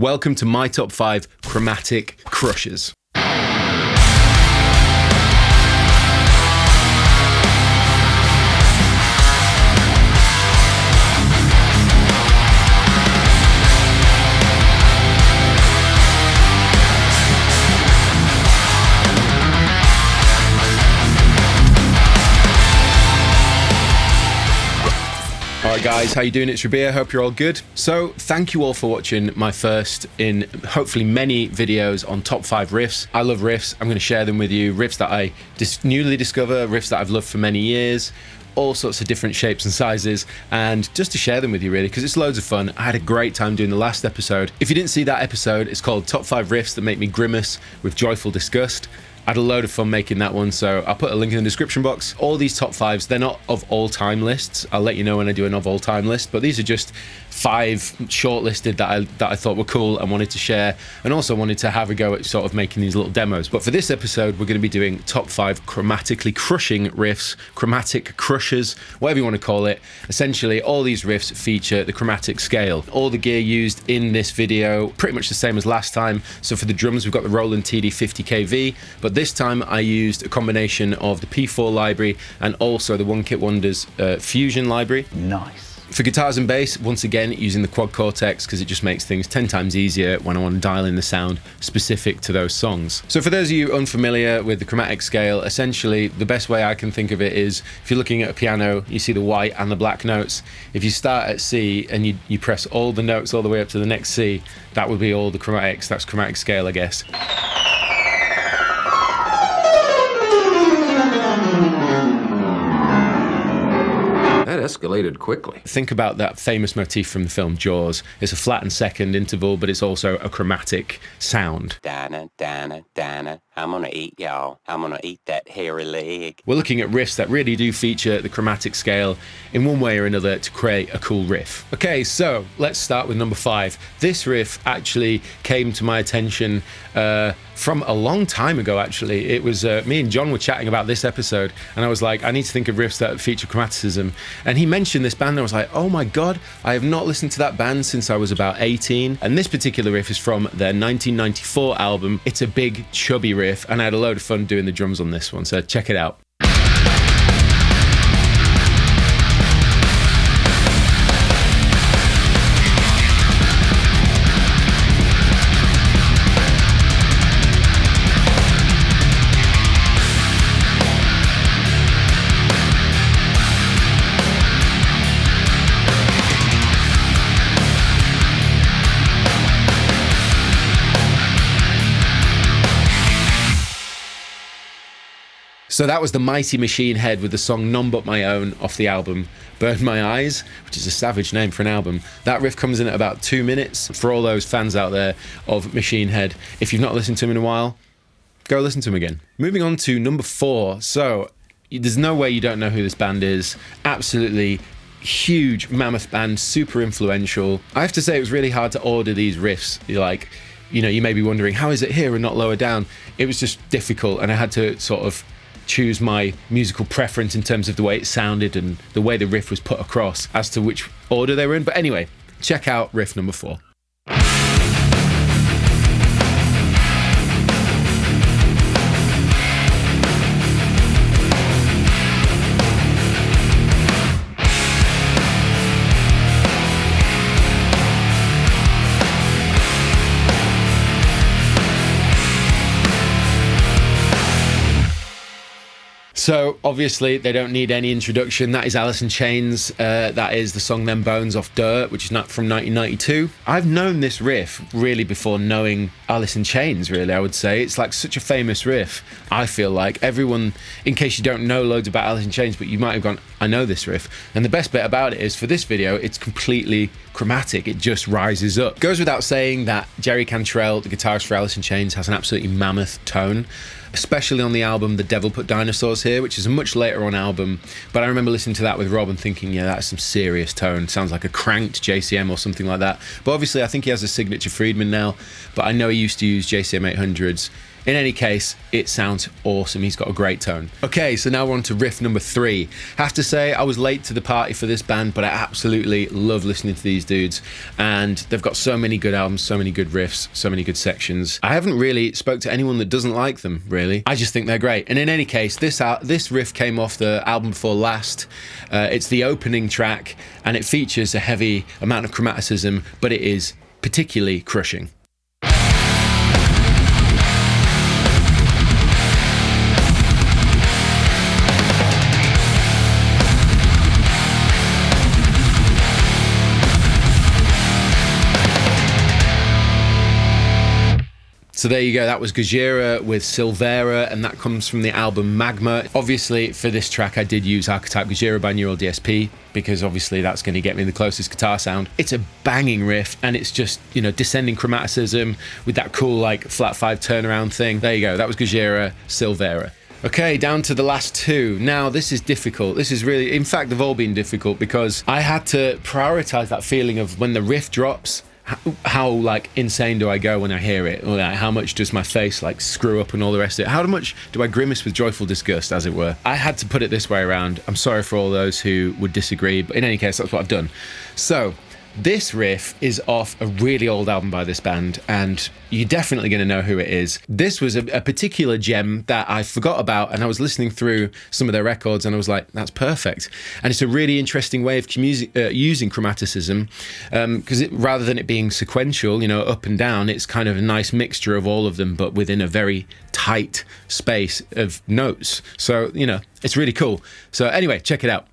Welcome to my top 5 chromatic crushers. Alright guys, how you doing? It's Rabea, hope you're all good. So, thank you all for watching my first in hopefully many videos on top 5 riffs. I love riffs, I'm going to share them with you. Riffs that I newly discover, riffs that I've loved for many years, all sorts of different shapes and sizes, and just to share them with you really, because it's loads of fun. I had a great time doing the last episode. If you didn't see that episode, it's called Top 5 Riffs That Make Me Grimace with Joyful Disgust. I had a load of fun making that one, so I'll put a link in the description box. All these top 5s, they're not of all-time lists. I'll let you know when I do an of-all-time list, but these are just 5 shortlisted that I thought were cool and wanted to share, and also wanted to have a go at sort of making these little demos. But for this episode, we're going to be doing top 5 chromatically crushing riffs, chromatic crushers, whatever you want to call it. Essentially, all these riffs feature the chromatic scale. All the gear used in this video, pretty much the same as last time. So for the drums, we've got the Roland TD50KV, but this time I used a combination of the P4 library and also the One Kit Wonders Fusion library. Nice. For guitars and bass, once again, using the quad Cortex because it just makes things 10 times easier when I want to dial in the sound specific to those songs. So for those of you unfamiliar with the chromatic scale, essentially the best way I can think of it is if you're looking at a piano, you see the white and the black notes. If you start at C and you press all the notes all the way up to the next C, that would be all the chromatics. That's chromatic scale, I guess. That escalated quickly. Think about that famous motif from the film Jaws. It's a flattened second interval, but it's also a chromatic sound. Dana, Dana, Dana, I'm gonna eat y'all. I'm gonna eat that hairy leg. We're looking at riffs that really do feature the chromatic scale in one way or another to create a cool riff. Okay, so let's start with number 5. This riff actually came to my attention from a long time ago, actually. It was me and John were chatting about this episode, and I was like, I need to think of riffs that feature chromaticism. And he mentioned this band, and I was like, oh my god, I have not listened to that band since I was about 18. And this particular riff is from their 1994 album. It's a big, chubby riff, and I had a load of fun doing the drums on this one, so check it out. So that was the Mighty Machine Head with the song None But My Own off the album Burn My Eyes, which is a savage name for an album. That riff comes in at about 2 minutes. For all those fans out there of Machine Head, if you've not listened to him in a while, go listen to him again. Moving on to number 4. So there's no way you don't know who this band is. Absolutely huge mammoth band, super influential. I have to say it was really hard to order these riffs. You may be wondering, how is it here and not lower down? It was just difficult, and I had to sort of choose my musical preference in terms of the way it sounded and the way the riff was put across as to which order they were in. But anyway, check out riff number 4. So obviously they don't need any introduction. That is Alice in Chains. That is the song Them Bones off Dirt, which is not from 1992. I've known this riff really before knowing Alice in Chains, really, I would say. It's like such a famous riff. I feel like everyone, in case you don't know loads about Alice in Chains, but you might have gone, I know this riff. And the best bit about it is for this video, it's completely chromatic. It just rises up. Goes without saying that Jerry Cantrell, the guitarist for Alice in Chains, has an absolutely mammoth tone, especially on the album The Devil Put Dinosaurs Here, which is a much later on album. But I remember listening to that with Rob and thinking, yeah, that's some serious tone. Sounds like a cranked JCM or something like that. But obviously I think he has a signature Friedman now, but I know he used to use JCM 800s In any case, it sounds awesome. He's got a great tone. Okay, so now we're on to riff number 3. Have to say, I was late to the party for this band, but I absolutely love listening to these dudes. And they've got so many good albums, so many good riffs, so many good sections. I haven't really spoke to anyone that doesn't like them, really. I just think they're great. And in any case, this riff came off the album before last. It's the opening track, and it features a heavy amount of chromaticism, but it is particularly crushing. So there you go, that was Gojira with Silvera, and that comes from the album Magma. Obviously, for this track, I did use Archetype Gojira by Neural DSP, because obviously that's going to get me the closest guitar sound. It's a banging riff, and it's just, you know, descending chromaticism with that cool, like, flat 5 turnaround thing. There you go, that was Gojira, Silvera. Okay, down to the last 2. Now, this is difficult. This is really, in fact, they've all been difficult, because I had to prioritize that feeling of when the riff drops, how like insane do I go when I hear it, or like, how much does my face like screw up and all the rest of it, how much do I grimace with joyful disgust, as it were. I had to put it this way around. I'm sorry for all those who would disagree, but in any case, that's what I've done. So this riff is off a really old album by this band, and you're definitely going to know who it is. This was a particular gem that I forgot about, and I was listening through some of their records, and I was like, that's perfect. And it's a really interesting way of using chromaticism, because rather than it being sequential, you know, up and down, it's kind of a nice mixture of all of them, but within a very tight space of notes. So, you know, it's really cool. So anyway, check it out.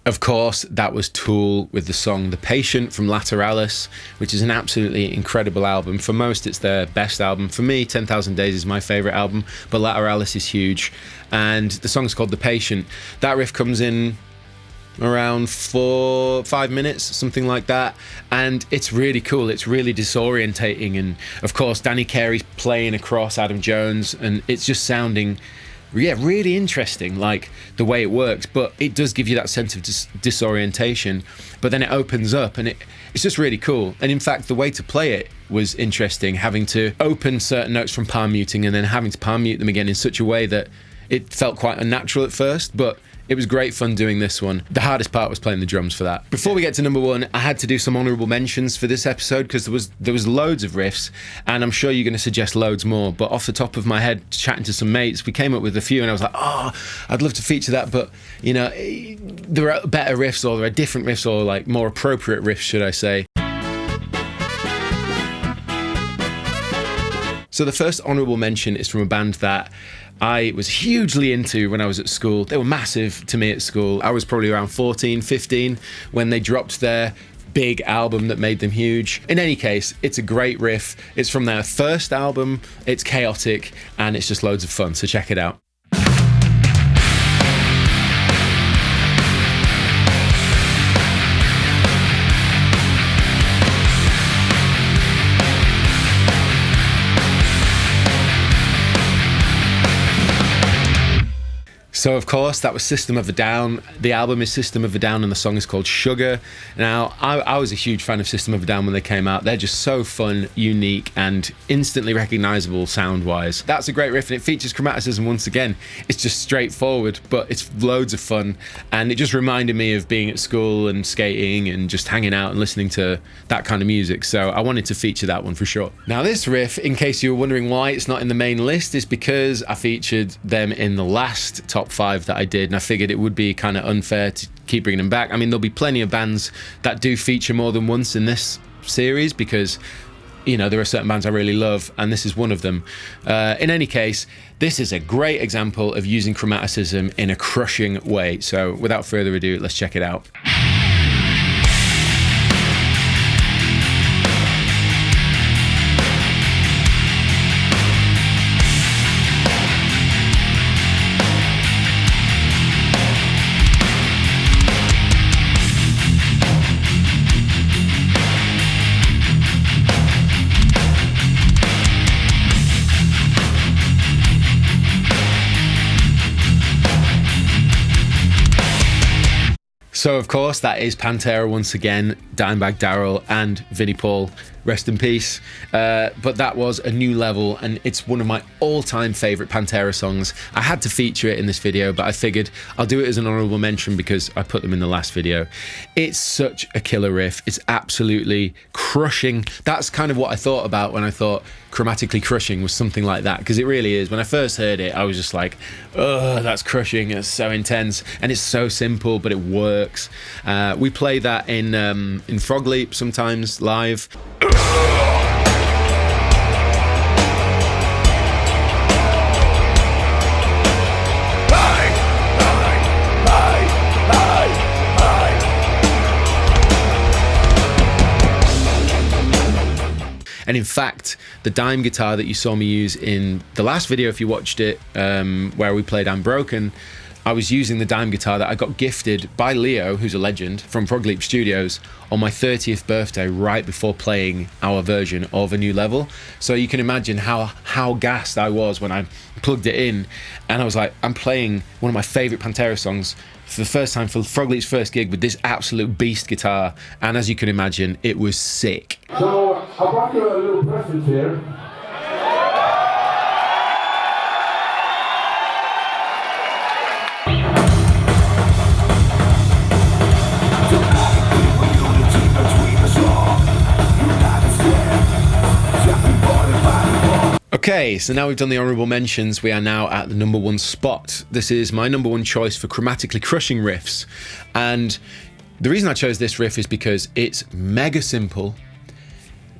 Of course, that was Tool with the song The Patient from Lateralis, which is an absolutely incredible album. For most, it's their best album. For me, 10,000 Days is my favourite album, but Lateralis is huge. And the song's called The Patient. That riff comes in around 4-5 minutes, something like that, and it's really cool. It's really disorientating, and of course Danny Carey's playing across Adam Jones, and it's just sounding really interesting, like the way it works, but it does give you that sense of disorientation, but then it opens up, and it's just really cool. And in fact, the way to play it was interesting, having to open certain notes from palm muting and then having to palm mute them again in such a way that it felt quite unnatural at first, but it was great fun doing this one. The hardest part was playing the drums for that. Before we get to number 1, I had to do some honourable mentions for this episode, because there was loads of riffs, and I'm sure you're going to suggest loads more, but off the top of my head, chatting to some mates, we came up with a few, and I was like, oh, I'd love to feature that, but, you know, there are better riffs, or there are different riffs, or like more appropriate riffs, should I say. So the first honourable mention is from a band that I was hugely into when I was at school. They were massive to me at school. I was probably around 14, 15 when they dropped their big album that made them huge. In any case, it's a great riff. It's from their first album. It's chaotic, and it's just loads of fun, so check it out. So of course, that was System of a Down. The album is System of a Down, and the song is called Sugar. Now, I was a huge fan of System of a Down when they came out. They're just so fun, unique, and instantly recognisable sound-wise. That's a great riff, and it features chromaticism once again. It's just straightforward, but it's loads of fun, and it just reminded me of being at school and skating and just hanging out and listening to that kind of music, so I wanted to feature that one for sure. Now, this riff, in case you were wondering why it's not in the main list, is because I featured them in the last top 5 that I did, and I figured it would be kind of unfair to keep bringing them back. I mean, there'll be plenty of bands that do feature more than once in this series, because, you know, there are certain bands I really love, and this is one of them. In any case, this is a great example of using chromaticism in a crushing way. So without further ado, let's check it out. So of course that is Pantera once again, Dimebag Darrell and Vinnie Paul, rest in peace. But that was A New Level, and it's one of my all-time favourite Pantera songs. I had to feature it in this video, but I figured I'll do it as an honourable mention because I put them in the last video. It's such a killer riff. It's absolutely crushing. That's kind of what I thought about when I thought Chromatically Crushing was something like that, because it really is. When I first heard it, I was just like, oh, that's crushing. It's so intense, and it's so simple, but it works. We play that in Frog Leap sometimes live. And in fact, the dime guitar that you saw me use in the last video, if you watched it, where we played I'm Broken, I was using the dime guitar that I got gifted by Leo, who's a legend, from Frog Leap Studios, on my 30th birthday, right before playing our version of A New Level. So you can imagine how gassed I was when I plugged it in, and I was like, I'm playing one of my favourite Pantera songs for the first time for Frog Leap's first gig with this absolute beast guitar, and as you can imagine, it was sick. So I brought you a little present here. Okay, so now we've done the honourable mentions, we are now at the #1 spot. This is my #1 choice for chromatically crushing riffs. And the reason I chose this riff is because it's mega simple,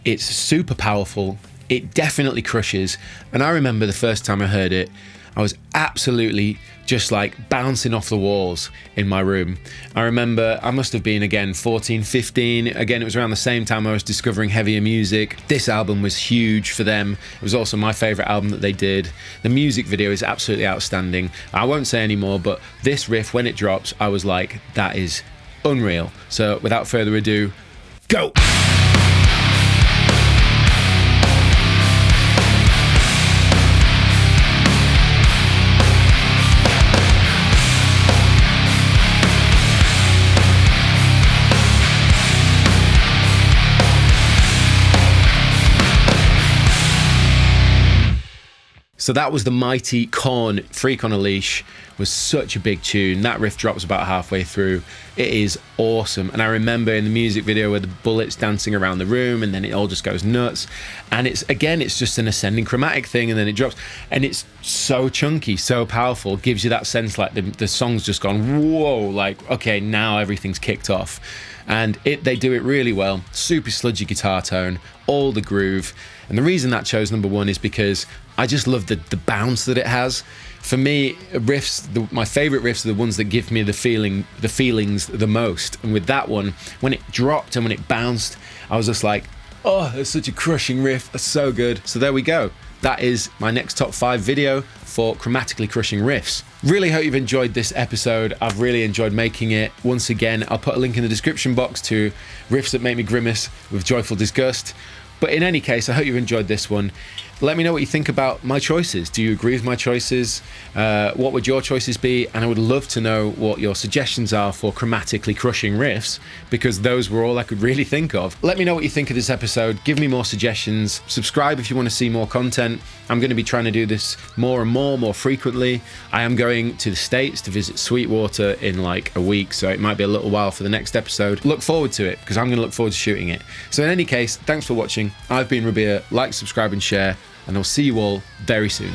it's super powerful, it definitely crushes. And I remember the first time I heard it, I was absolutely just like bouncing off the walls in my room. I remember I must have been again 14, 15. Again, it was around the same time I was discovering heavier music. This album was huge for them. It was also my favorite album that they did. The music video is absolutely outstanding. I won't say any more, but this riff, when it drops, I was like, that is unreal. So without further ado, go. So that was the mighty Korn, Freak on a Leash. Was such a big tune. That riff drops about halfway through. It is awesome. And I remember in the music video where the bullets dancing around the room and then it all just goes nuts. And it's just an ascending chromatic thing, and then it drops. And it's so chunky, so powerful. Gives you that sense like the song's just gone, whoa, like, okay, now everything's kicked off. And they do it really well. Super sludgy guitar tone, all the groove. And the reason that chose #1 is because I just love the bounce that it has. For me, riffs, my favorite riffs are the ones that give me the feelings the most. And with that one, when it dropped and when it bounced, I was just like, oh, it's such a crushing riff. That's so good. So there we go. That is my next top 5 video for chromatically crushing riffs. Really hope you've enjoyed this episode. I've really enjoyed making it. Once again, I'll put a link in the description box to riffs that make me grimace with joyful disgust. But in any case, I hope you've enjoyed this one. Let me know what you think about my choices. Do you agree with my choices? What would your choices be? And I would love to know what your suggestions are for chromatically crushing riffs, because those were all I could really think of. Let me know what you think of this episode. Give me more suggestions. Subscribe if you want to see more content. I'm going to be trying to do this more and more frequently. I am going to the States to visit Sweetwater in like a week, so it might be a little while for the next episode. Look forward to it, because I'm going to look forward to shooting it. So in any case, thanks for watching. I've been Rabea. Like, subscribe and share, and I'll see you all very soon.